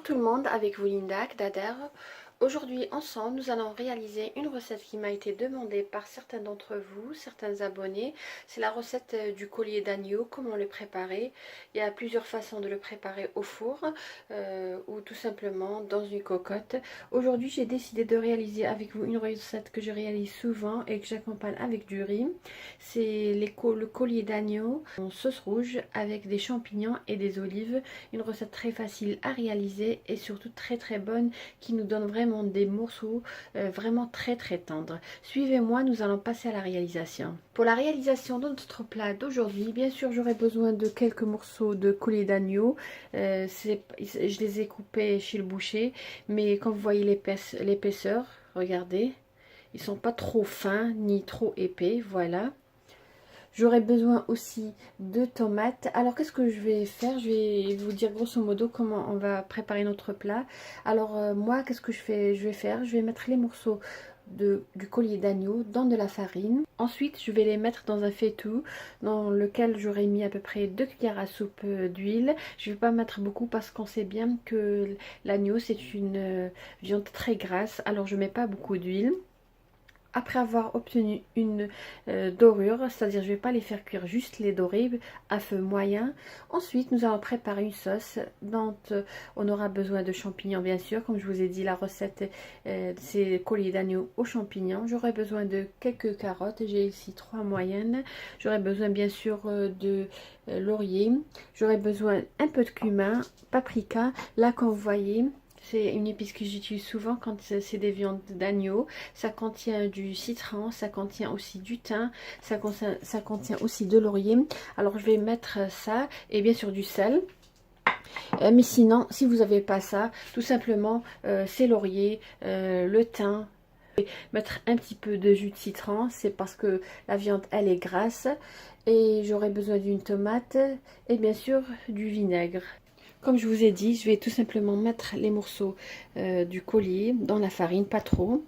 Bonjour tout le monde, avec vous Linda Kdader. Aujourd'hui ensemble nous allons réaliser une recette qui m'a été demandée par certains d'entre vous, certains abonnés. C'est la recette du collier d'agneau, comment le préparer. Il y a plusieurs façons de le préparer au four ou tout simplement dans une cocotte. Aujourd'hui j'ai décidé de réaliser avec vous une recette que je réalise souvent et que j'accompagne avec du riz. C'est le collier d'agneau en sauce rouge avec des champignons et des olives. Une recette très facile à réaliser et surtout très bonne qui nous donne vraiment des morceaux vraiment très tendres. Suivez-moi, nous allons passer à la réalisation. Pour la réalisation de notre plat d'aujourd'hui, bien sûr j'aurai besoin de quelques morceaux de collier d'agneau. Je les ai coupés chez le boucher, mais comme vous voyez l'épaisseur, regardez, ils sont pas trop fins ni trop épais, voilà. J'aurai besoin aussi de tomates. Alors qu'est-ce que je vais faire? Je vais vous dire grosso modo comment on va préparer notre plat. Alors moi, qu'est-ce que je vais faire? Je vais mettre les morceaux du collier d'agneau dans de la farine. Ensuite, je vais les mettre dans un faitout dans lequel j'aurai mis à peu près 2 cuillères à soupe d'huile. Je ne vais pas mettre beaucoup parce qu'on sait bien que l'agneau c'est une viande très grasse. Alors je ne mets pas beaucoup d'huile. Après avoir obtenu une dorure, c'est-à-dire je ne vais pas les faire cuire, juste les dorer à feu moyen. Ensuite, nous allons préparer une sauce dont on aura besoin de champignons, bien sûr. Comme je vous ai dit, la recette, c'est collier d'agneau aux champignons. J'aurai besoin de quelques carottes, j'ai ici 3 moyennes. J'aurai besoin, bien sûr, de laurier. J'aurai besoin un peu de cumin, paprika. Là, comme vous voyez, c'est une épice que j'utilise souvent quand c'est des viandes d'agneau. Ça contient du citron, ça contient aussi du thym, ça contient aussi de laurier. Alors je vais mettre ça et bien sûr du sel. Mais sinon, si vous n'avez pas ça, tout simplement c'est laurier, le thym. Mettre un petit peu de jus de citron, c'est parce que la viande elle est grasse. Et j'aurai besoin d'une tomate et bien sûr du vinaigre. Comme je vous ai dit, je vais tout simplement mettre les morceaux du collier dans la farine, pas trop.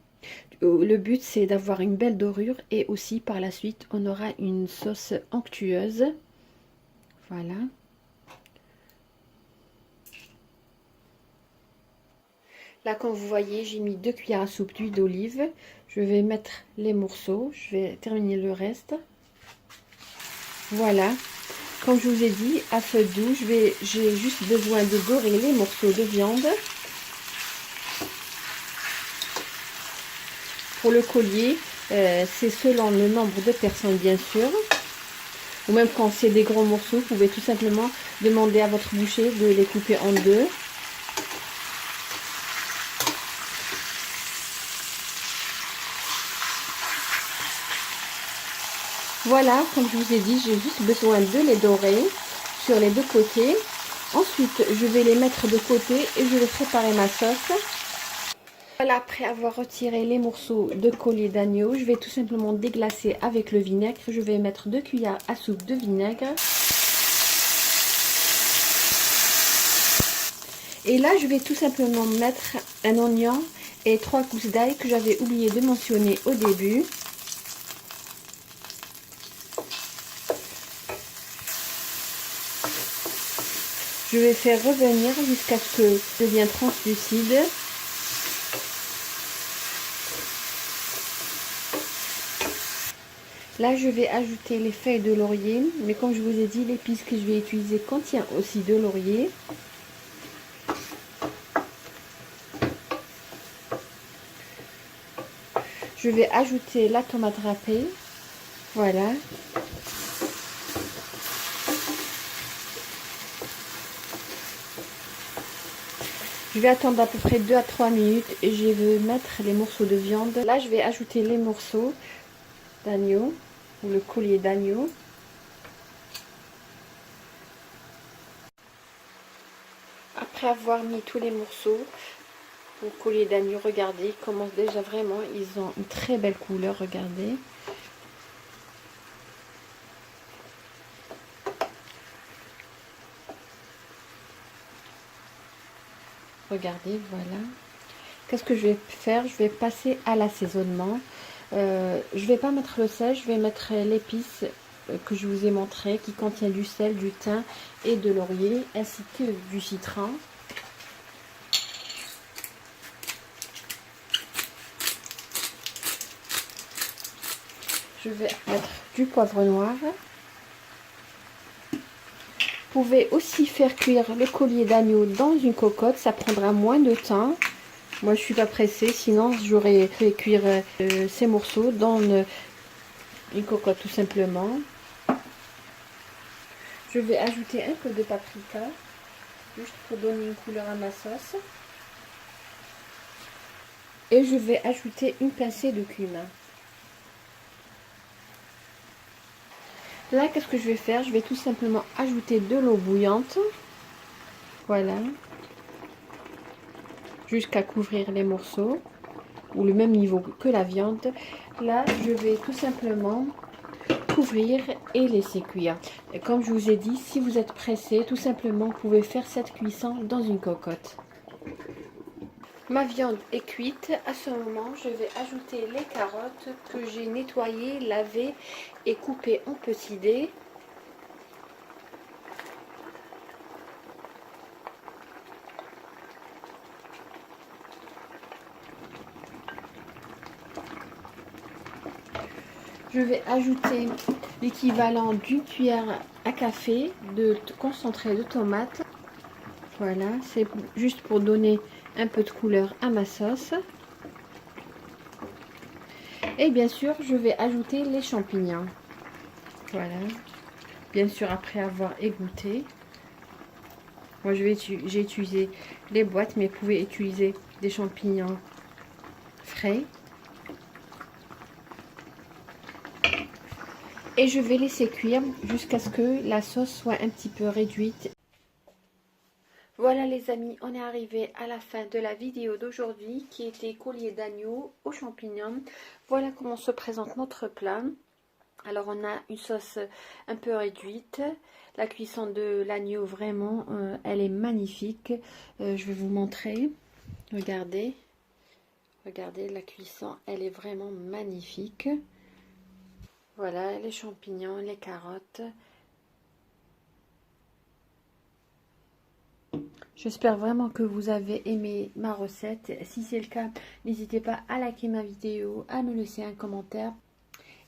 Le but c'est d'avoir une belle dorure et aussi par la suite on aura une sauce onctueuse. Voilà. Là comme vous voyez, j'ai mis 2 cuillères à soupe d'huile d'olive. Je vais mettre les morceaux, je vais terminer le reste. Voilà. Comme je vous ai dit, à feu doux, j'ai juste besoin de dorer les morceaux de viande. Pour le collier, c'est selon le nombre de personnes, bien sûr. Ou même quand c'est des gros morceaux, vous pouvez tout simplement demander à votre boucher de les couper en deux. Voilà, comme je vous ai dit, j'ai juste besoin de les dorer sur les deux côtés. Ensuite, je vais les mettre de côté et je vais préparer ma sauce. Voilà, après avoir retiré les morceaux de collier d'agneau, je vais tout simplement déglacer avec le vinaigre. Je vais mettre 2 cuillères à soupe de vinaigre. Et là, je vais tout simplement mettre un oignon et 3 gousses d'ail que j'avais oublié de mentionner au début. Je vais faire revenir jusqu'à ce que ça devienne translucide. Là, je vais ajouter les feuilles de laurier, mais comme je vous ai dit, l'épice que je vais utiliser contient aussi de laurier. Je vais ajouter la tomate râpée, voilà. Je vais attendre à peu près 2 à 3 minutes et je vais mettre les morceaux de viande. Là, je vais ajouter les morceaux d'agneau ou le collier d'agneau. Après avoir mis tous les morceaux au collier d'agneau, regardez, ils commencent déjà vraiment, ils ont une très belle couleur, regardez. Regardez, voilà. Qu'est-ce que je vais faire? Je vais passer à l'assaisonnement. Je vais pas mettre le sel, je vais mettre l'épice que je vous ai montré qui contient du sel, du thym et de laurier ainsi que du citron. Je vais mettre du poivre noir. Vous pouvez aussi faire cuire le collier d'agneau dans une cocotte, ça prendra moins de temps. Moi je suis pas pressée, sinon j'aurais fait cuire ces morceaux dans une cocotte tout simplement. Je vais ajouter un peu de paprika, juste pour donner une couleur à ma sauce. Et je vais ajouter une pincée de cumin. Là, qu'est-ce que je vais faire? Je vais tout simplement ajouter de l'eau bouillante. Voilà. Jusqu'à couvrir les morceaux. Ou le même niveau que la viande. Là, je vais tout simplement couvrir et laisser cuire. Et comme je vous ai dit, si vous êtes pressé, tout simplement, vous pouvez faire cette cuisson dans une cocotte. Ma viande est cuite. À ce moment, je vais ajouter les carottes que j'ai nettoyées, lavées et coupées en petits dés. Je vais ajouter l'équivalent d'une cuillère à café de concentré de tomate. Voilà, c'est juste pour donner un peu de couleur à ma sauce. Et bien sûr, je vais ajouter les champignons. Voilà, bien sûr après avoir égoutté. Moi, j'ai utilisé les boîtes, mais vous pouvez utiliser des champignons frais. Et je vais laisser cuire jusqu'à ce que la sauce soit un petit peu réduite. Voilà les amis, on est arrivé à la fin de la vidéo d'aujourd'hui qui était collier d'agneau aux champignons. Voilà comment se présente notre plat. Alors on a une sauce un peu réduite. La cuisson de l'agneau vraiment, elle est magnifique. Je vais vous montrer. Regardez. Regardez la cuisson, elle est vraiment magnifique. Voilà les champignons, les carottes. J'espère vraiment que vous avez aimé ma recette. Si c'est le cas, n'hésitez pas à liker ma vidéo, à me laisser un commentaire.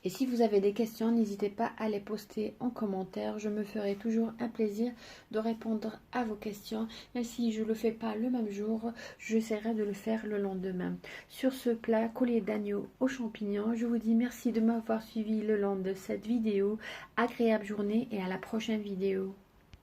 Et si vous avez des questions, n'hésitez pas à les poster en commentaire. Je me ferai toujours un plaisir de répondre à vos questions. Même si je ne le fais pas le même jour, j'essaierai de le faire le lendemain. Sur ce plat collier d'agneau aux champignons, je vous dis merci de m'avoir suivi le long de cette vidéo. Agréable journée et à la prochaine vidéo.